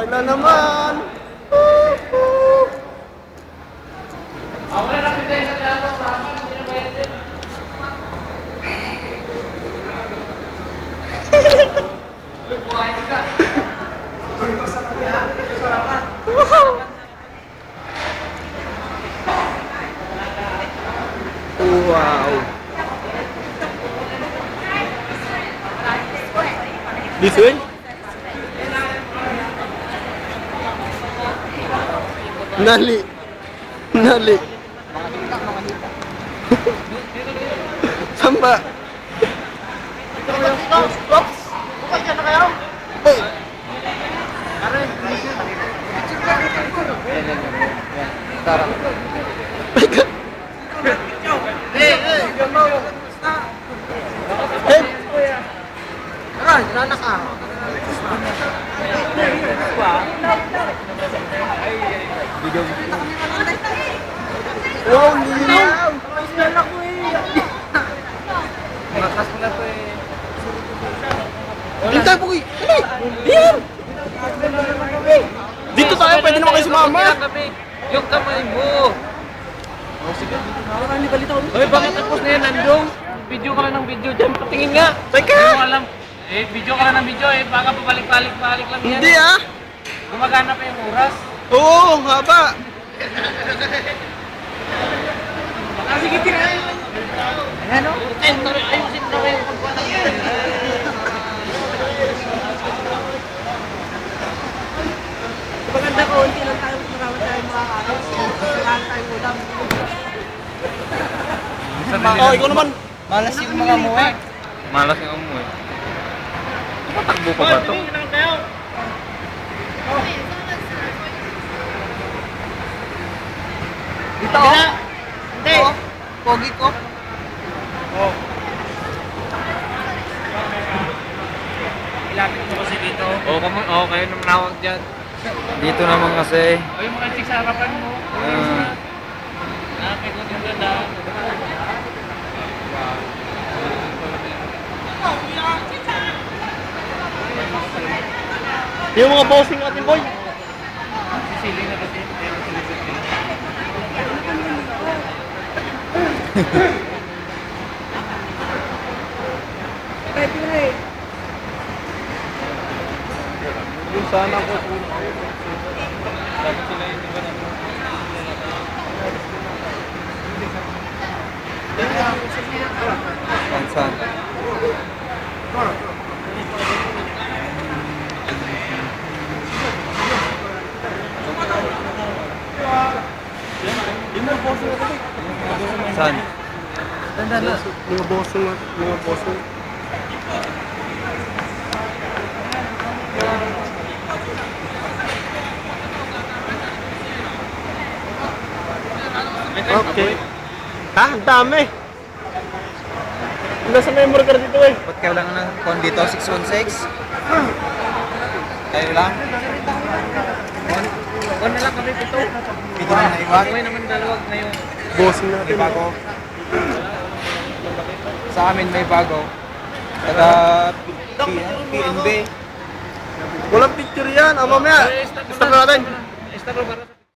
Kailan naman? Wow. This way? Nali. Nali. Samba. Oops. Bukay dyan na kayo. Hey. Wow, linaw! Makas mo na po eh. Hintay po kayo! Diyan! Dito tayo, pwede naman kayo sumama! Yung kamay mo! Hoy, bakit tapos na yan, nandong? Video ka lang ng video dyan, patingin nga! Teka! Hindi mo alam. Video ka lang ng video baka pabalik-balik lang yan. Hindi ah! Gumagana pa yung oras. Oo, haba! Sige, tirahin. Ano? Ayusin na kayo pagkuha ng yan. Maganda ko, hindi lang tayo marami tayo makakain. Kailangan tayo ulam. Oh, ikaw naman! Malas yung mga muwi. Malas yung umuwi. Tumatakbo pa ba ito? Dito oh. Hindi. Pogi ko. Ilapit mo kasi dito. Oo, kayo naman nawag dyan. Dito naman kasi. O yung mga chick sa harapan mo. Ilapit ko din ganda. Yung mga bossing natin, boy! Sisili na kasi. Pwede na eh. Yung sana ko po. Dapat sila yung iba na. Saan? Saan? Mga bossing natin, mga bossing. Okay. Ha? Ang dami. Nasa memory card dito eh. Ba't kailangan ng kon dito? 616? Kayo lang? Huwag na lang kami pito. Pito na naiwan? Okay naman dalawag na yung Bossing natin. May bago? Sa amin may bago. Taga PNB. Walang picture yan. Mamaya. Stop na natin. Stop na para